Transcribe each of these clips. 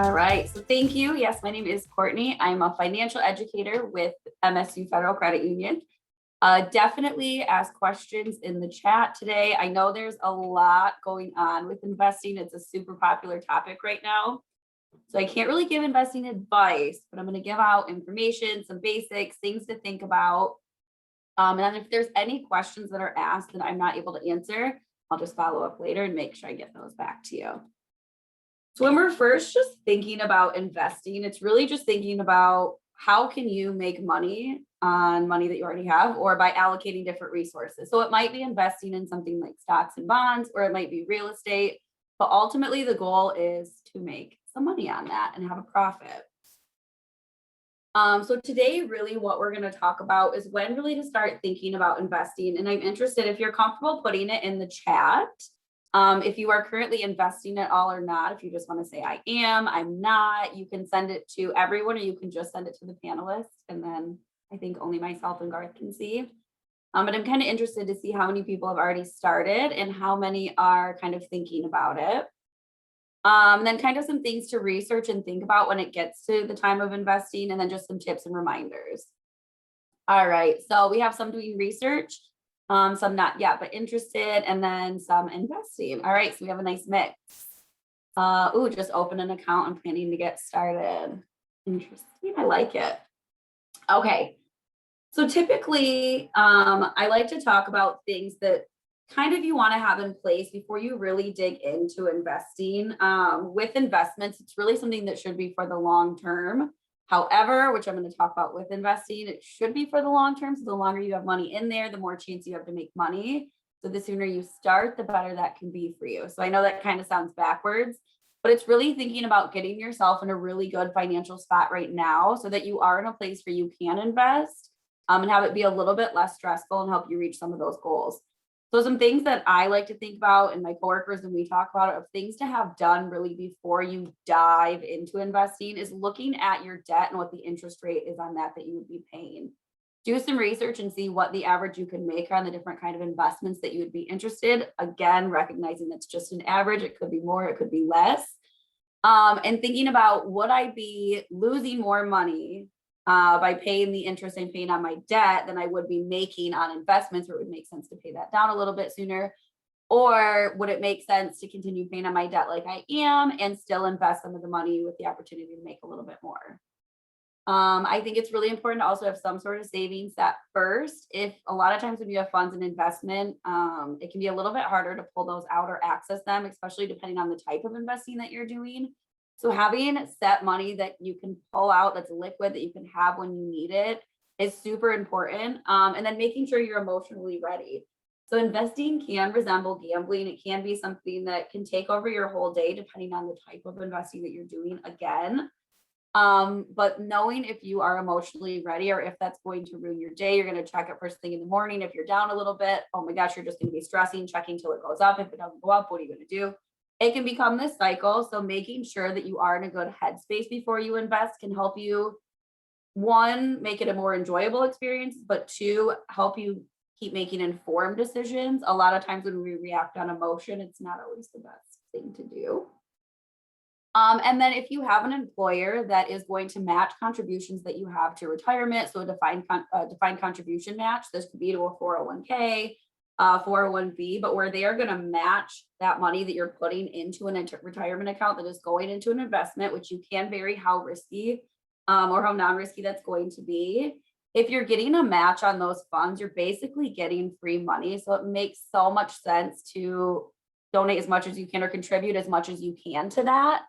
All right, so thank you. Yes, my name is Courtney. I'm a financial educator with MSU Federal Credit Union. Definitely ask questions in the chat today. I know there's a lot going on with investing. It's a super popular topic right now. So I can't really give investing advice, but I'm going to give out information, some basics, things to think about. And then if there's any questions that are asked that I'm not able to answer, I'll just follow up later and make sure I get those back to you. So when we're first just thinking about investing, it's really just thinking about how can you make money on money that you already have or by allocating different resources. So it might be investing in something like stocks and bonds, or it might be real estate, but ultimately the goal is to make some money on that and have a profit. So today, really what we're going to talk about is when really to start thinking about investing. And I'm interested if you're comfortable putting it in the chat. If you are currently investing at all or not, if you just want to say I am, I'm not, you can send it to everyone or you can just send it to the panelists. And then I think only myself and Garth can see. But I'm kind of interested to see how many people have already started and how many are kind of thinking about it. And then kind of some things to research and think about when it gets to the time of investing, and then just some tips and reminders. All right, so we have some doing research, some not yet, but interested, and then some investing. All right, so we have a nice mix. Just open an account. I'm planning to get started. Interesting, I like it. Okay, so typically, I like to talk about things that kind of you want to have in place before you really dig into investing. With investments, it's really something that should be for the long term. However, which I'm going to talk about with investing, it should be for the long term. So the longer you have money in there, the more chance you have to make money. So the sooner you start, the better that can be for you. So I know that kind of sounds backwards, but it's really thinking about getting yourself in a really good financial spot right now so that you are in a place where you can invest and have it be a little bit less stressful and help you reach some of those goals. So some things that I like to think about, and my coworkers and we talk about it, of things to have done really before you dive into investing is looking at your debt and what the interest rate is on that you would be paying. Do some research and see what the average you can make on the different kind of investments that you would be interested. Again, recognizing that's just an average. It could be more, it could be less. And thinking about, would I be losing more money by paying the interest I'm paying on my debt than I would be making on investments, where it would make sense to pay that down a little bit sooner? Or would it make sense to continue paying on my debt like I am and still invest some of the money with the opportunity to make a little bit more? I think it's really important to also have some sort of savings at first. If a lot of times when you have funds in investment, it can be a little bit harder to pull those out or access them, especially depending on the type of investing that you're doing. So having set money that you can pull out, that's liquid, that you can have when you need it, is super important. And then making sure you're emotionally ready. So investing can resemble gambling. It can be something that can take over your whole day, depending on the type of investing that you're doing again. But knowing if you are emotionally ready or if that's going to ruin your day, you're going to check it first thing in the morning. If you're down a little bit, oh my gosh, you're just going to be stressing, checking till it goes up. If it doesn't go up, what are you going to do? It can become this cycle. So making sure that you are in a good headspace before you invest can help you, one, make it a more enjoyable experience, but two, help you keep making informed decisions. A lot of times when we react on emotion, it's not always the best thing to do. And then if you have an employer that is going to match contributions that you have to retirement, so a defined contribution match, this could be to a 401k, 401b, but where they are going to match that money that you're putting into a retirement account that is going into an investment, which you can vary how risky or how non-risky that's going to be. If you're getting a match on those funds, you're basically getting free money. So it makes so much sense to donate as much as you can or contribute as much as you can to that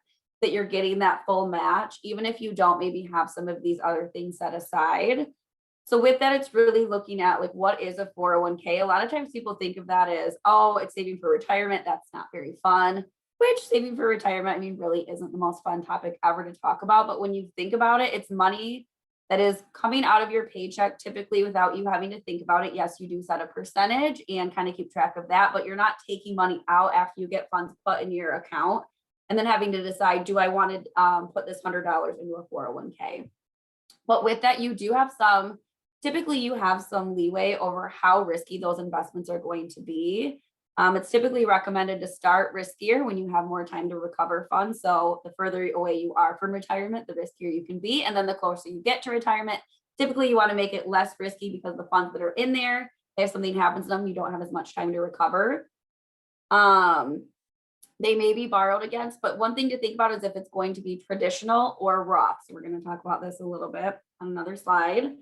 you're getting that full match, even if you don't maybe have some of these other things set aside. So with that, it's really looking at like, what is a 401k? A lot of times people think of that as, oh, it's saving for retirement. That's not very fun, which saving for retirement, I mean, really isn't the most fun topic ever to talk about. But when you think about it, it's money that is coming out of your paycheck, typically without you having to think about it. Yes, you do set a percentage and kind of keep track of that, but you're not taking money out after you get funds put in your account and then having to decide, do I want to put this $100 into a 401k? But with that, you do have typically you have some leeway over how risky those investments are going to be. It's typically recommended to start riskier when you have more time to recover funds. So the further away you are from retirement, the riskier you can be. And then the closer you get to retirement, typically you want to make it less risky because the funds that are in there, if something happens to them, you don't have as much time to recover. They may be borrowed against, but one thing to think about is if it's going to be traditional or Roth. So we're going to talk about this a little bit on another slide.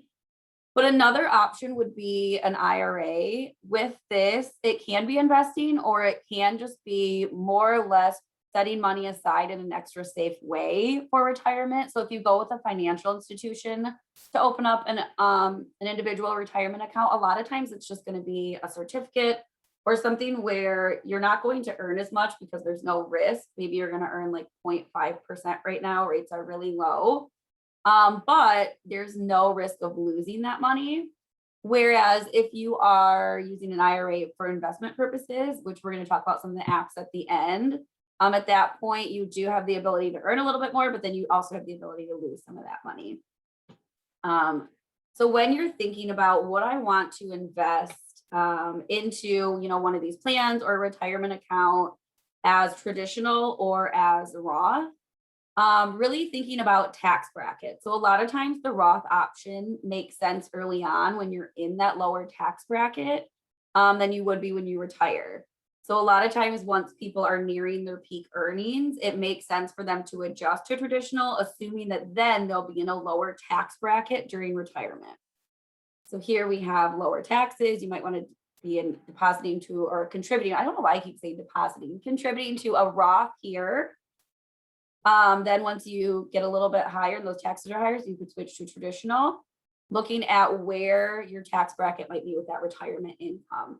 But another option would be an IRA. With this, it can be investing or it can just be more or less setting money aside in an extra safe way for retirement. So if you go with a financial institution to open up an individual retirement account, a lot of times it's just going to be a certificate or something where you're not going to earn as much because there's no risk. Maybe you're going to earn like 0.5% right now. Rates are really low. But there's no risk of losing that money. Whereas if you are using an IRA for investment purposes, which we're going to talk about some of the apps at the end, at that point, you do have the ability to earn a little bit more, but then you also have the ability to lose some of that money. So when you're thinking about what I want to invest into, one of these plans or a retirement account as traditional or as Roth, really thinking about tax bracket. So a lot of times the Roth option makes sense early on when you're in that lower tax bracket than you would be when you retire. So a lot of times once people are nearing their peak earnings, it makes sense for them to adjust to traditional, assuming that then they'll be in a lower tax bracket during retirement. So here we have lower taxes. You might want to be depositing to or contributing. I don't know why I keep saying depositing, contributing to a Roth here. Then once you get a little bit higher and those taxes are higher, so you could switch to traditional, looking at where your tax bracket might be with that retirement income.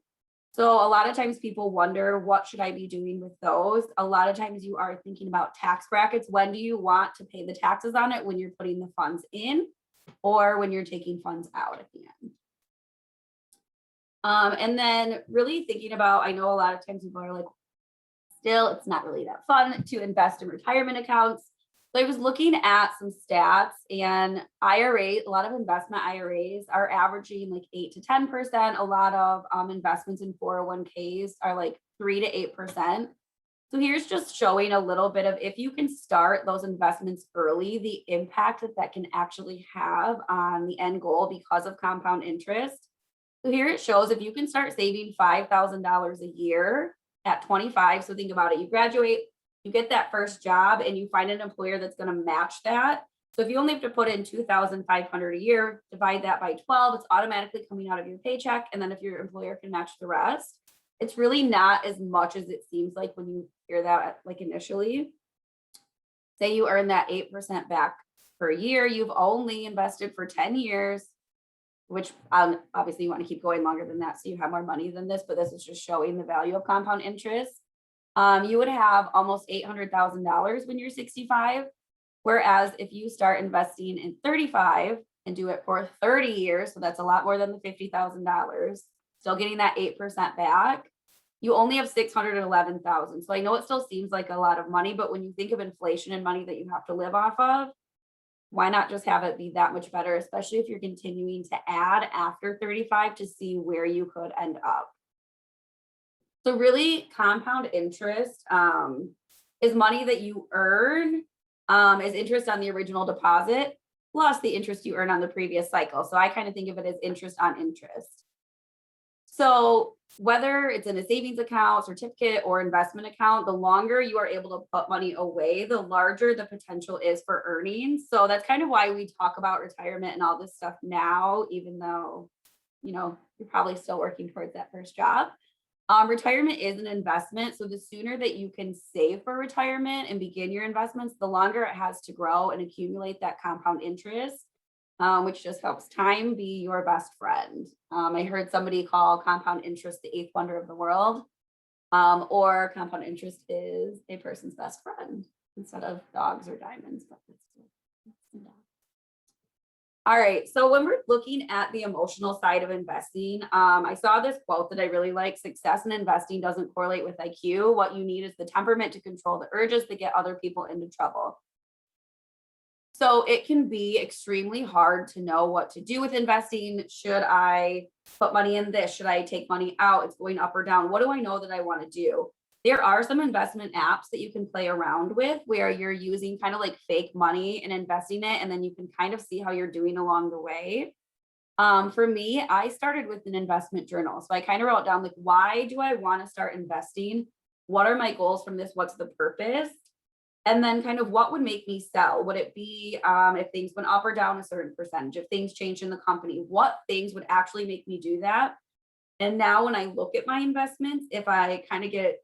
So a lot of times people wonder, what should I be doing with those? A lot of times you are thinking about tax brackets. When do you want to pay the taxes on it? When you're putting the funds in or when you're taking funds out at the end. And then really thinking about, I know a lot of times people are like, still, it's not really that fun to invest in retirement accounts. So I was looking at some stats, and IRA, a lot of investment IRAs are averaging like 8 to 10%. A lot of investments in 401ks are like 3 to 8%. So here's just showing a little bit of, if you can start those investments early, the impact that can actually have on the end goal because of compound interest. So here it shows if you can start saving $5,000 a year at 25. So think about it. You graduate, you get that first job, and you find an employer that's going to match that. So if you only have to put in $2,500 a year, divide that by 12, it's automatically coming out of your paycheck. And then if your employer can match the rest, it's really not as much as it seems like when you hear that like initially. Say you earn that 8% back per year, you've only invested for 10 years, which obviously you want to keep going longer than that so you have more money than this, but this is just showing the value of compound interest. You would have almost $800,000 when you're 65. Whereas if you start investing in 35 and do it for 30 years, so that's a lot more than the $50,000, still getting that 8% back, you only have $611,000. So I know it still seems like a lot of money, but when you think of inflation and money that you have to live off of, why not just have it be that much better, especially if you're continuing to add after 35 to see where you could end up. So really compound interest is money that you earn as interest on the original deposit plus the interest you earn on the previous cycle. So I kind of think of it as interest on interest. So whether it's in a savings account, certificate, or investment account, the longer you are able to put money away, the larger the potential is for earnings. So that's kind of why we talk about retirement and all this stuff now, even though, you're probably still working towards that first job. Retirement is an investment. So the sooner that you can save for retirement and begin your investments, the longer it has to grow and accumulate that compound interest. Which just helps time be your best friend. I heard somebody call compound interest the eighth wonder of the world, or compound interest is a person's best friend instead of dogs or diamonds. But all right, so when we're looking at the emotional side of investing, I saw this quote that I really like: success in investing doesn't correlate with IQ. What you need is the temperament to control the urges that get other people into trouble. So it can be extremely hard to know what to do with investing. Should I put money in this? Should I take money out? It's going up or down. What do I know that I want to do? There are some investment apps that you can play around with where you're using kind of like fake money and investing it, and then you can kind of see how you're doing along the way. For me, I started with an investment journal. So I kind of wrote down like, why do I want to start investing? What are my goals from this? What's the purpose? And then kind of what would make me sell? Would it be if things went up or down a certain percentage, if things changed in the company, what things would actually make me do that? And now when I look at my investments, if I kind of get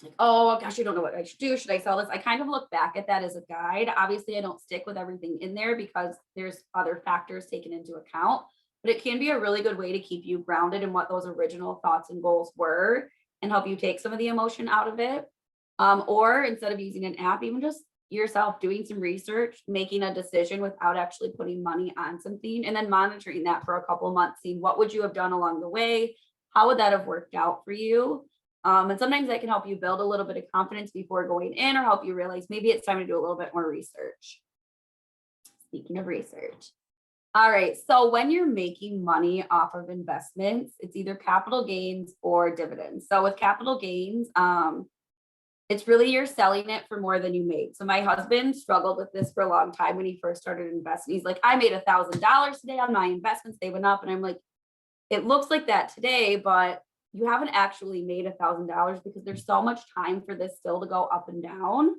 like, oh gosh, I don't know what I should do. Should I sell this? I kind of look back at that as a guide. Obviously, I don't stick with everything in there because there's other factors taken into account, but it can be a really good way to keep you grounded in what those original thoughts and goals were and help you take some of the emotion out of it. Or instead of using an app, even just yourself doing some research, making a decision without actually putting money on something, and then monitoring that for a couple of months, seeing what would you have done along the way? How would that have worked out for you? And sometimes that can help you build a little bit of confidence before going in, or help you realize maybe it's time to do a little bit more research. Speaking of research. All right. So when you're making money off of investments, it's either capital gains or dividends. So with capital gains, it's really you're selling it for more than you made. So my husband struggled with this for a long time when he first started investing. He's like, I made $1,000 today on my investments. They went up. And I'm like, it looks like that today, but you haven't actually made $1,000 because there's so much time for this still to go up and down.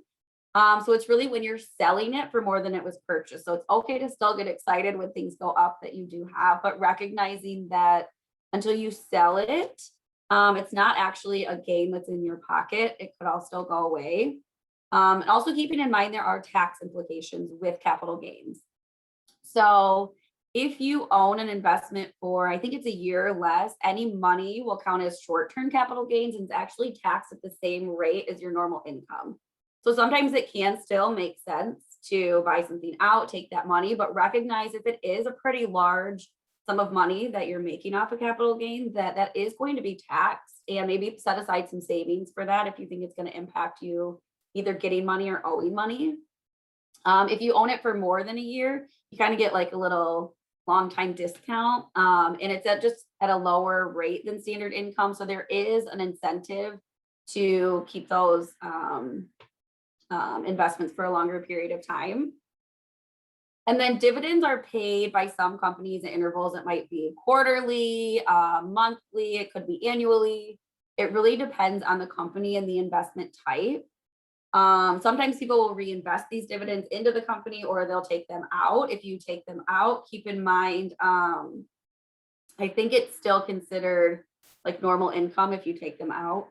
So it's really when you're selling it for more than it was purchased. So it's okay to still get excited when things go up that you do have, but recognizing that until you sell it, it's not actually a gain that's in your pocket. It could all still go away. And also keeping in mind there are tax implications with capital gains. So if you own an investment for, I think it's a year or less, any money will count as short-term capital gains and it's actually taxed at the same rate as your normal income. So sometimes it can still make sense to buy something out, take that money, but recognize if it is a pretty large sum of money that you're making off a capital gain, that is going to be taxed, and maybe set aside some savings for that if you think it's going to impact you either getting money or owing money. If you own it for more than a year, you kind of get like a little long time discount, and it's just at a lower rate than standard income. So there is an incentive to keep those investments for a longer period of time. And then dividends are paid by some companies at intervals. It might be quarterly, monthly, it could be annually. It really depends on the company and the investment type. Sometimes people will reinvest these dividends into the company or they'll take them out. If you take them out, keep in mind, I think it's still considered like normal income if you take them out.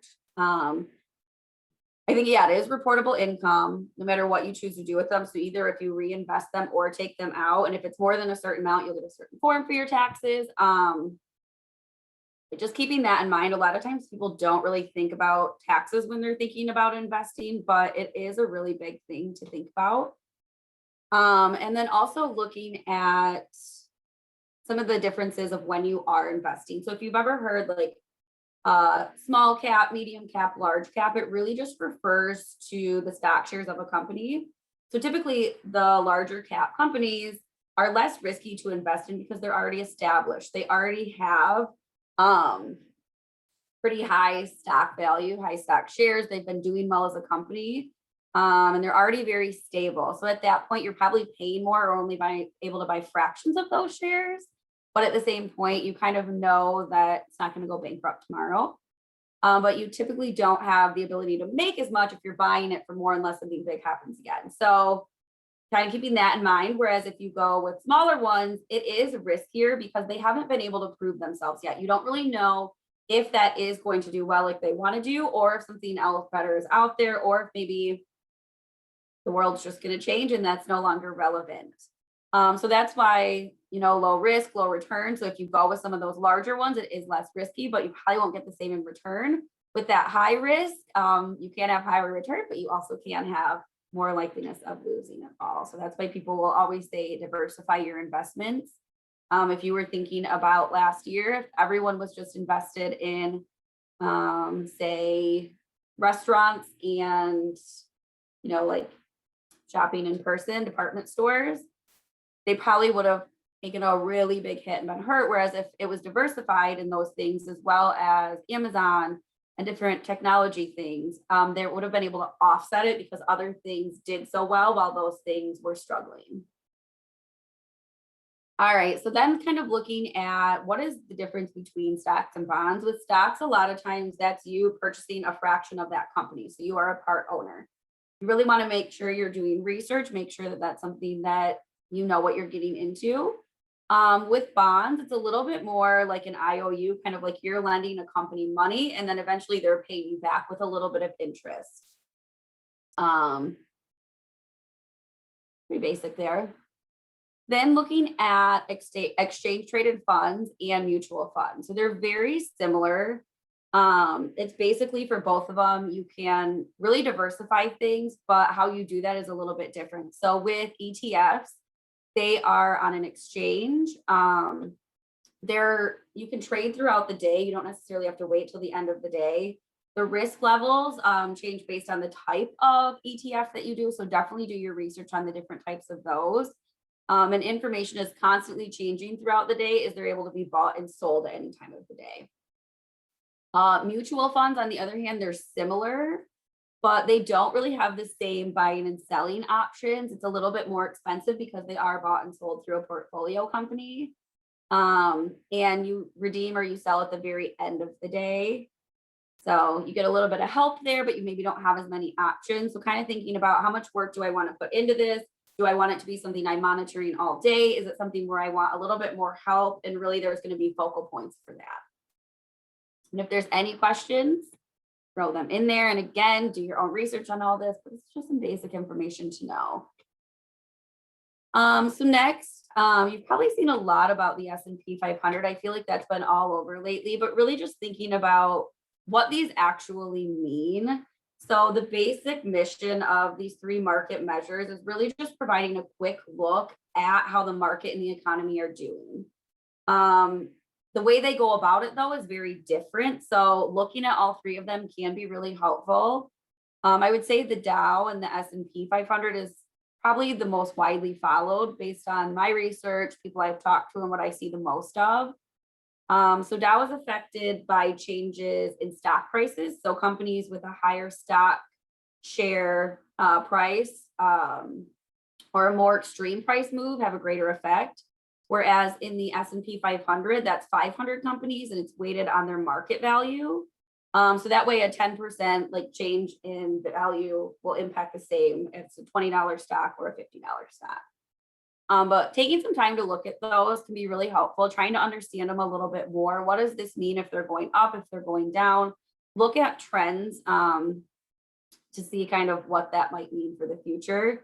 I think, yeah, it is reportable income, no matter what you choose to do with them. So either if you reinvest them or take them out, and if it's more than a certain amount, you'll get a certain form for your taxes. Just keeping that in mind, a lot of times people don't really think about taxes when they're thinking about investing, but it is a really big thing to think about. And then also looking at some of the differences of when you are investing. So if you've ever heard like small cap, medium cap, large cap, it really just refers to the stock shares of a company. So typically the larger cap companies are less risky to invest in because they're already established. They already have pretty high stock value, high stock shares. They've been doing well as a company, and they're already very stable. So at that point, you're probably paying more or only able to buy fractions of those shares. But at the same point, you kind of know that it's not going to go bankrupt tomorrow. But you typically don't have the ability to make as much if you're buying it for more unless something big happens again. So kind of keeping that in mind. Whereas if you go with smaller ones, it is riskier because they haven't been able to prove themselves yet. You don't really know if that is going to do well like they want to do, or if something else better is out there, or if maybe the world's just going to change and that's no longer relevant. So that's why, low risk, low return. So if you go with some of those larger ones, it is less risky, but you probably won't get the same in return. With that high risk, you can have higher return, but you also can have more likeliness of losing it all. So that's why people will always say diversify your investments. If you were thinking about last year, if everyone was just invested in, say, restaurants and, like shopping in person, department stores, they probably would have taken a really big hit and been hurt. Whereas if it was diversified in those things, as well as Amazon and different technology things, they would have been able to offset it because other things did so well while those things were struggling. All right, so then kind of looking at what is the difference between stocks and bonds. With stocks, a lot of times that's you purchasing a fraction of that company. So you are a part owner. You really want to make sure you're doing research, make sure that that's something that you know what you're getting into. With bonds, it's a little bit more like an IOU, kind of like you're lending a company money and then eventually they're paying you back with a little bit of interest. Pretty basic there. Then looking at exchange traded funds and mutual funds. So they're very similar. It's basically for both of them, you can really diversify things, but how you do that is a little bit different. So with ETFs, they are on an exchange. You can trade throughout the day. You don't necessarily have to wait till the end of the day. The risk levels change based on the type of ETF that you do. So definitely do your research on the different types of those. And information is constantly changing throughout the day as they're able to be bought and sold at any time of the day. Mutual funds, on the other hand, they're similar, but they don't really have the same buying and selling options. It's a little bit more expensive because they are bought and sold through a portfolio company. And you redeem or you sell at the very end of the day. So you get a little bit of help there, but you maybe don't have as many options. So kind of thinking about how much work do I want to put into this? Do I want it to be something I'm monitoring all day? Is it something where I want a little bit more help? And really there's going to be focal points for that. And if there's any questions, throw them in there. And again, do your own research on all this, but it's just some basic information to know. So next, you've probably seen a lot about the S&P 500. I feel like that's been all over lately, but really just thinking about what these actually mean. So the basic mission of these three market measures is really just providing a quick look at how the market and the economy are doing. The way they go about it, though, is very different. So looking at all three of them can be really helpful. I would say the Dow and the S&P 500 is probably the most widely followed based on my research, people I've talked to, and what I see the most of. So Dow is affected by changes in stock prices. So companies with a higher stock share price or a more extreme price move have a greater effect. Whereas in the S&P 500, that's 500 companies and it's weighted on their market value. So that way a 10% like change in value will impact the same if it's a $20 stock or a $50 stock. But taking some time to look at those can be really helpful, trying to understand them a little bit more. What does this mean if they're going up, if they're going down? Look at trends to see kind of what that might mean for the future.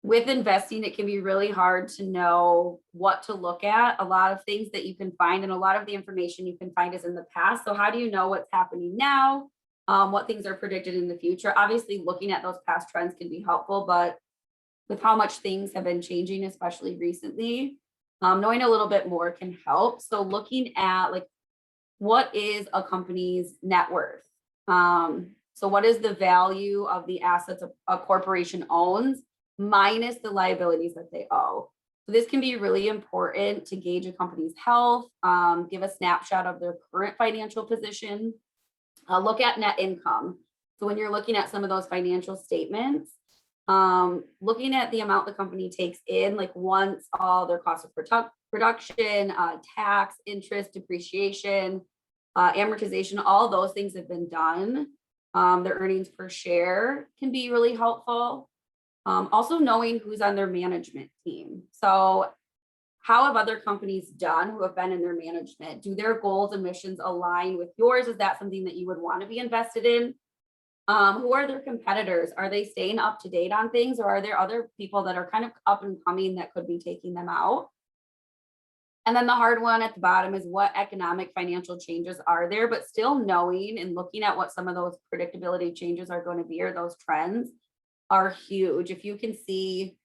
With investing, it can be really hard to know what to look at. A lot of things that you can find and a lot of the information you can find is in the past. So how do you know what's happening now? What things are predicted in the future? Obviously, looking at those past trends can be helpful, but with how much things have been changing, especially recently, knowing a little bit more can help. So looking at like, what is a company's net worth? So what is the value of the assets a corporation owns minus the liabilities that they owe? So this can be really important to gauge a company's health, give a snapshot of their current financial position, look at net income. So when you're looking at some of those financial statements, looking at the amount the company takes in, like once all their costs of production, tax, interest, depreciation, amortization, all those things have been done. Their earnings per share can be really helpful. Also knowing who's on their management team. So how have other companies done who have been in their management? Do their goals and missions align with yours? Is that something that you would want to be invested in? Who are their competitors? Are they staying up to date on things, or are there other people that are kind of up and coming that could be taking them out? And then the hard one at the bottom is what economic financial changes are there, but still knowing and looking at what some of those predictability changes are going to be, or those trends are huge. If you can see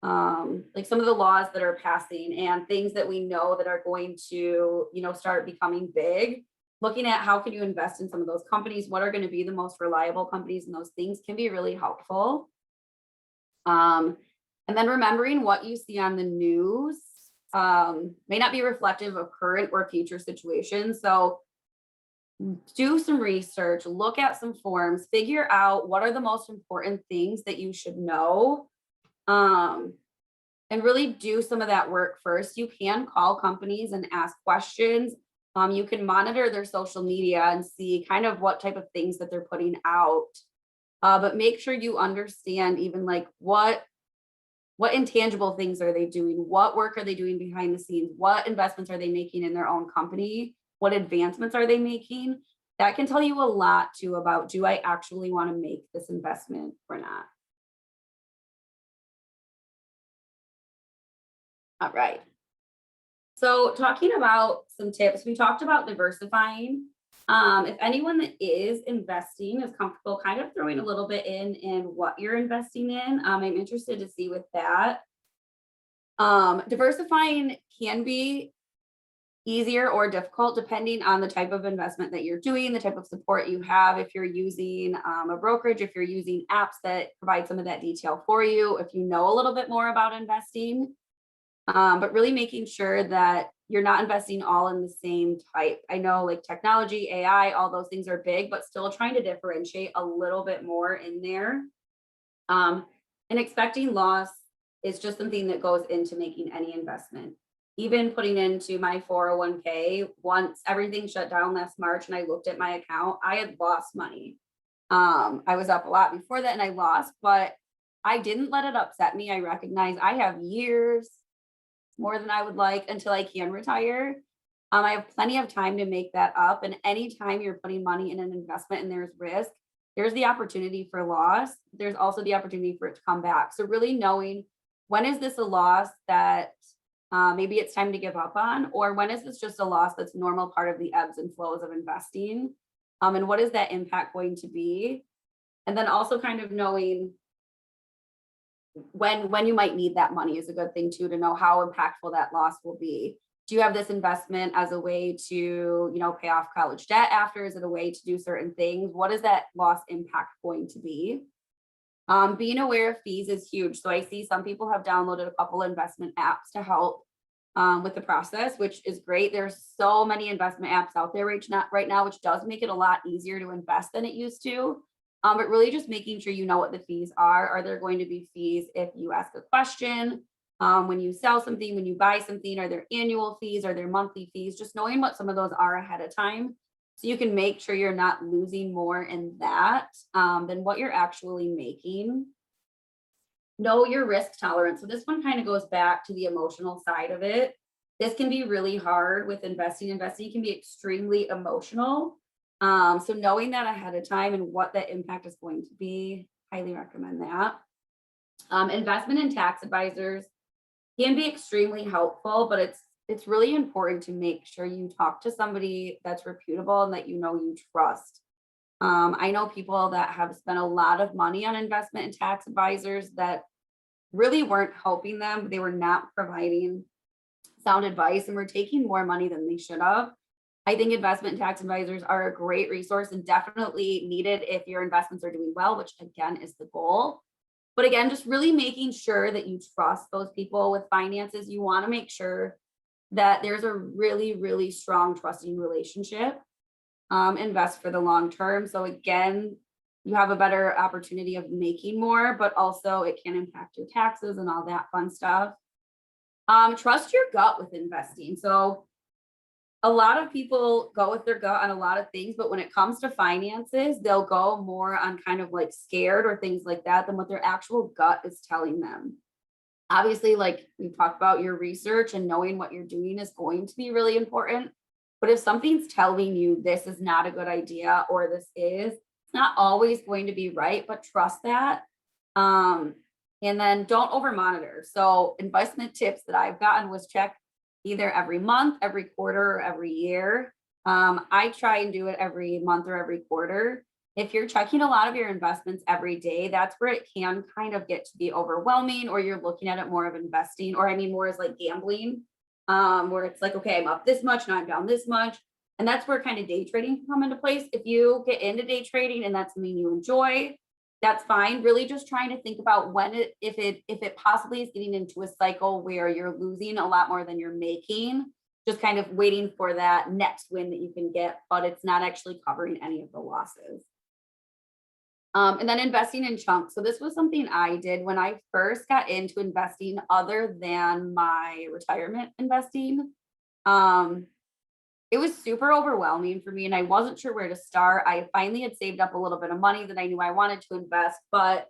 like some of the laws that are passing and things that we know that are going to, start becoming big, looking at how can you invest in some of those companies, what are going to be the most reliable companies, and those things can be really helpful. And then remembering what you see on the news may not be reflective of current or future situations. So do some research, look at some forms, figure out what are the most important things that you should know. Um, and really do some of that work first. You can call companies and ask questions. You can monitor their social media and see kind of what type of things that they're putting out. But make sure you understand even like what intangible things are they doing? What work are they doing behind the scenes? What investments are they making in their own company? What advancements are they making? That can tell you a lot too about, do I actually want to make this investment or not? All right. So talking about some tips, we talked about diversifying. If anyone that is investing is comfortable kind of throwing a little bit in what you're investing in, I'm interested to see with that. Diversifying can be easier or difficult depending on the type of investment that you're doing, the type of support you have. If you're using a brokerage, if you're using apps that provide some of that detail for you, if you know a little bit more about investing, but really making sure that you're not investing all in the same type. I know like technology, AI, all those things are big, but still trying to differentiate a little bit more in there. And expecting loss is just something that goes into making any investment. Even putting into my 401k, once everything shut down last March and I looked at my account, I had lost money. I was up a lot before that and I lost, but I didn't let it upset me. I recognize I have years more than I would like until I can retire. I have plenty of time to make that up. And anytime you're putting money in an investment and there's risk, there's the opportunity for loss. There's also the opportunity for it to come back. So really knowing, when is this a loss that maybe it's time to give up on, or when is this just a loss that's normal part of the ebbs and flows of investing? And what is that impact going to be? And then also kind of knowing when you might need that money is a good thing too, to know how impactful that loss will be. Do you have this investment as a way to, pay off college debt after? Is it a way to do certain things? What is that loss impact going to be? Being aware of fees is huge. So I see some people have downloaded a couple investment apps to help with the process, which is great. There's so many investment apps out there right now, which does make it a lot easier to invest than it used to. But really just making sure you know what the fees are. Are there going to be fees if you ask a question? When you sell something, when you buy something, are there annual fees? Are there monthly fees? Just knowing what some of those are ahead of time, so you can make sure you're not losing more in that than what you're actually making. Know your risk tolerance. So this one kind of goes back to the emotional side of it. This can be really hard with investing. Investing can be extremely emotional. So knowing that ahead of time and what that impact is going to be, highly recommend that. Investment and tax advisors can be extremely helpful, but it's really important to make sure you talk to somebody that's reputable and that you trust. I know people that have spent a lot of money on investment and tax advisors that really weren't helping them. They were not providing sound advice and were taking more money than they should have. I think investment and tax advisors are a great resource and definitely needed if your investments are doing well, which again is the goal. But again, just really making sure that you trust those people with finances. You want to make sure that there's a really, really strong trusting relationship. Invest for the long term. So again, you have a better opportunity of making more, but also it can impact your taxes and all that fun stuff. Trust your gut with investing. So a lot of people go with their gut on a lot of things, but when it comes to finances, they'll go more on kind of like scared or things like that than what their actual gut is telling them. Obviously, like we talked about, your research and knowing what you're doing is going to be really important. But if something's telling you this is not a good idea or this is, it's not always going to be right, but trust that. And then don't over monitor. So investment tips that I've gotten was check either every month, every quarter, or every year. I try and do it every month or every quarter. If you're checking a lot of your investments every day, that's where it can kind of get to be overwhelming, or you're looking at it more of investing, or I mean more as like gambling, where it's like, okay, I'm up this much, now I'm down this much. And that's where kind of day trading can come into place. If you get into day trading and that's something you enjoy, that's fine. Really just trying to think about if it possibly is getting into a cycle where you're losing a lot more than you're making, just kind of waiting for that next win that you can get, but it's not actually covering any of the losses. And then investing in chunks. So this was something I did when I first got into investing, other than my retirement investing. It was super overwhelming for me and I wasn't sure where to start. I finally had saved up a little bit of money that I knew I wanted to invest, but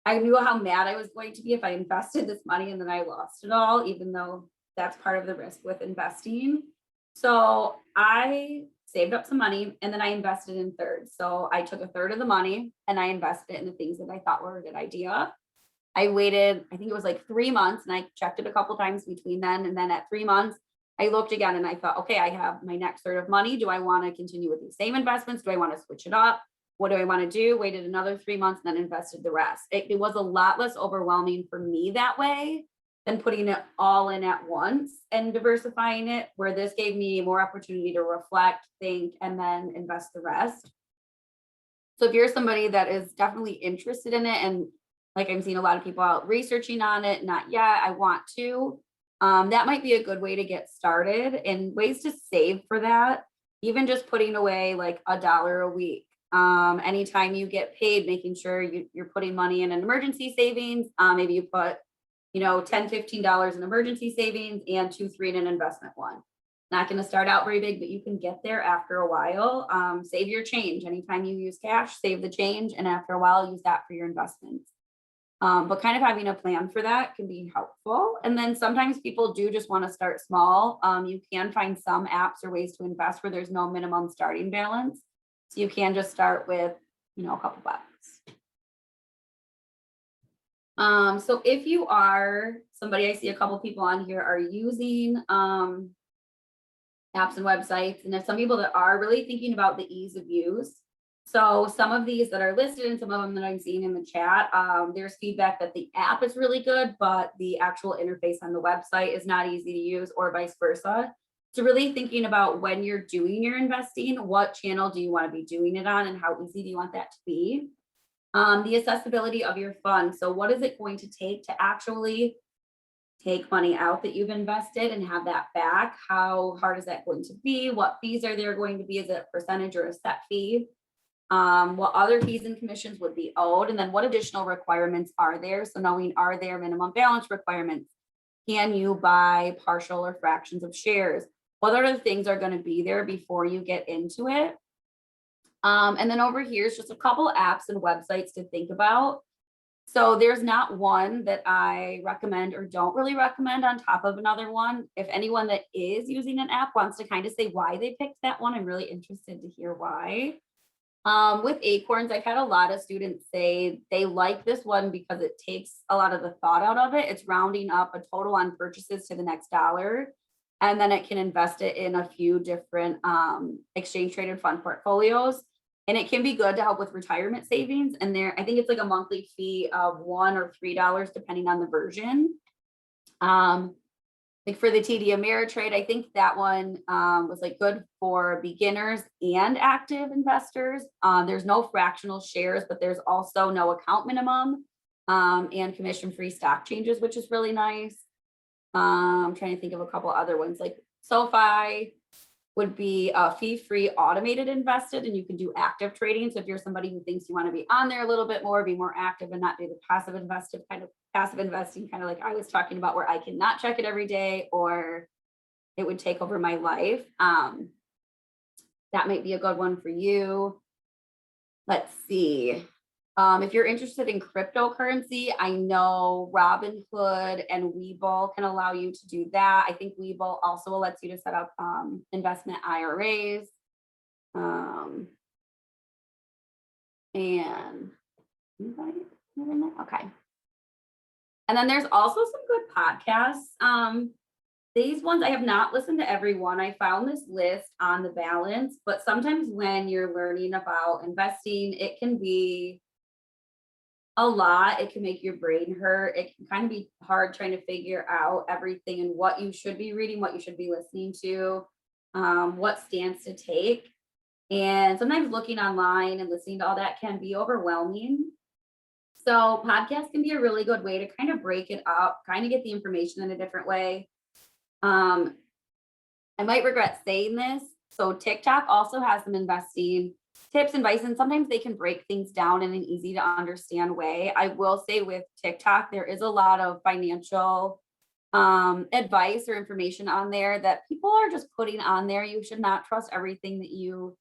I knew how mad I was going to be if I invested this money and then I lost it all, even though that's part of the risk with investing. So I saved up some money and then I invested in thirds. So I took a third of the money and I invested it in the things that I thought were a good idea. I waited, I think it was like 3 months, and I checked it a couple times between then and then. At 3 months, I looked again and I thought, okay, I have my next third of money. Do I want to continue with these same investments? Do I want to switch it up? What do I want to do? Waited another 3 months and then invested the rest. It was a lot less overwhelming for me that way than putting it all in at once and diversifying it, where this gave me more opportunity to reflect, think, and then invest the rest. So if you're somebody that is definitely interested in it, and like I'm seeing a lot of people out researching on it, not yet, I want to, that might be a good way to get started, and ways to save for that. Even just putting away like $1 a week. Anytime you get paid, making sure you're putting money in an emergency savings. Maybe you put, $10, $15 in emergency savings and 2, 3 in an investment one. Not going to start out very big, but you can get there after a while. Save your change. Anytime you use cash, save the change. And after a while, use that for your investments. But kind of having a plan for that can be helpful. And then sometimes people do just want to start small. You can find some apps or ways to invest where there's no minimum starting balance. So you can just start with, a couple bucks. So if you are somebody, I see a couple people on here are using apps and websites. And there's some people that are really thinking about the ease of use. So some of these that are listed and some of them that I'm seeing in the chat, there's feedback that the app is really good, but the actual interface on the website is not easy to use, or vice versa. So really thinking about when you're doing your investing, what channel do you want to be doing it on and how easy do you want that to be? The accessibility of your fund. So what is it going to take to actually take money out that you've invested and have that back? How hard is that going to be? What fees are there going to be? Is it a percentage or a set fee? What other fees and commissions would be owed? And then what additional requirements are there? So knowing, are there minimum balance requirements? Can you buy partial or fractions of shares? What other things are going to be there before you get into it? And then over here is just a couple apps and websites to think about. So there's not one that I recommend or don't really recommend on top of another one. If anyone that is using an app wants to kind of say why they picked that one, I'm really interested to hear why. With Acorns, I've had a lot of students say they like this one because it takes a lot of the thought out of it. It's rounding up a total on purchases to the next dollar. And then it can invest it in a few different exchange traded fund portfolios. And it can be good to help with retirement savings. And I think it's like a monthly fee of $1 or $3, depending on the version. Like for the TD Ameritrade, I think that one was like good for beginners and active investors. There's no fractional shares, but there's also no account minimum and commission-free stock changes, which is really nice. I'm trying to think of a couple other ones, like SoFi would be fee-free automated invested, and you can do active trading. So if you're somebody who thinks you want to be on there a little bit more, be more active and not do the passive investing, kind of like I was talking about, where I cannot check it every day or it would take over my life. That might be a good one for you. Let's see. If you're interested in cryptocurrency, I know Robinhood and Webull can allow you to do that. I think Webull also lets you to set up investment IRAs. And okay. And then there's also some good podcasts. These ones, I have not listened to every one. I found this list on the balance, but sometimes when you're learning about investing, it can be a lot. It can make your brain hurt. It can kind of be hard trying to figure out everything and what you should be reading, what you should be listening to, what stance to take. And sometimes looking online and listening to all that can be overwhelming. So podcasts can be a really good way to kind of break it up, kind of get the information in a different way. Um, I might regret saying this. So TikTok also has some investing tips and advice, and sometimes they can break things down in an easy to understand way. I will say with TikTok, there is a lot of financial advice or information on there that people are just putting on there. You should not trust everything that you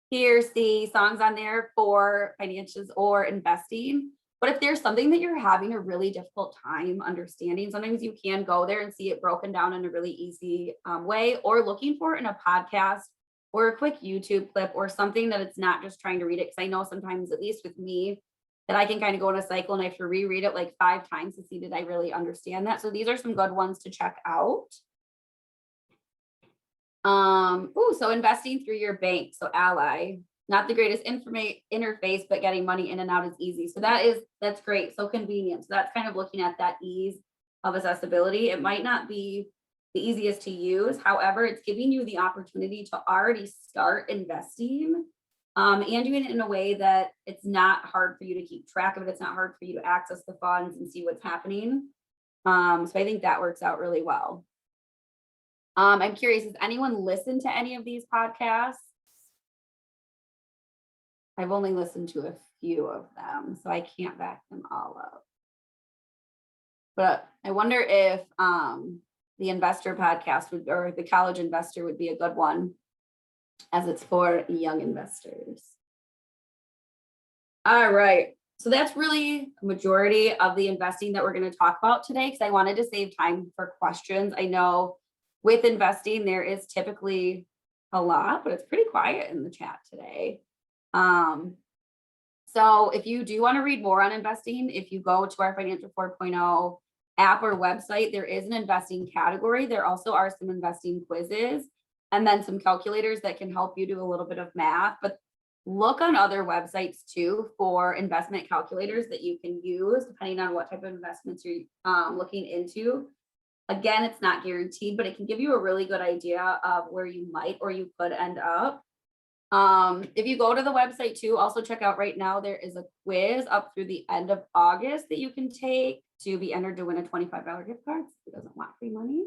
hear, see songs on there for financials or investing. But if there's something that you're having a really difficult time understanding, sometimes you can go there and see it broken down in a really easy way, or looking for it in a podcast or a quick YouTube clip or something that it's not just trying to read it. Because I know sometimes, at least with me, that I can kind of go in a cycle and I have to reread it like 5 times to see did I really understand that. So these are some good ones to check out. So investing through your bank. So Ally, not the greatest interface, but getting money in and out is easy. So that's great. So convenient. So that's kind of looking at that ease of accessibility. It might not be the easiest to use. However, it's giving you the opportunity to already start investing and doing it in a way that it's not hard for you to keep track of it. It's not hard for you to access the funds and see what's happening. So I think that works out really well. I'm curious, has anyone listened to any of these podcasts? I've only listened to a few of them, so I can't back them all up. But I wonder if the investor podcast or the college investor would be a good one, as it's for young investors. All right. So that's really a majority of the investing that we're going to talk about today, because I wanted to save time for questions. I know with investing, there is typically a lot, but it's pretty quiet in the chat today. So if you do want to read more on investing, if you go to our Financial 4.0 app or website, there is an investing category. There also are some investing quizzes and then some calculators that can help you do a little bit of math. But look on other websites too for investment calculators that you can use depending on what type of investments you're looking into. Again, it's not guaranteed, but it can give you a really good idea of where you might or you could end up. If you go to the website too, also check out right now, there is a quiz up through the end of August that you can take to be entered to win a $25 gift card. Who doesn't want free money?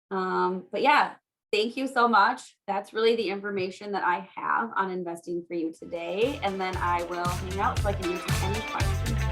But yeah, thank you so much. That's really the information that I have on investing for you today. And then I will hang out so I can answer any questions.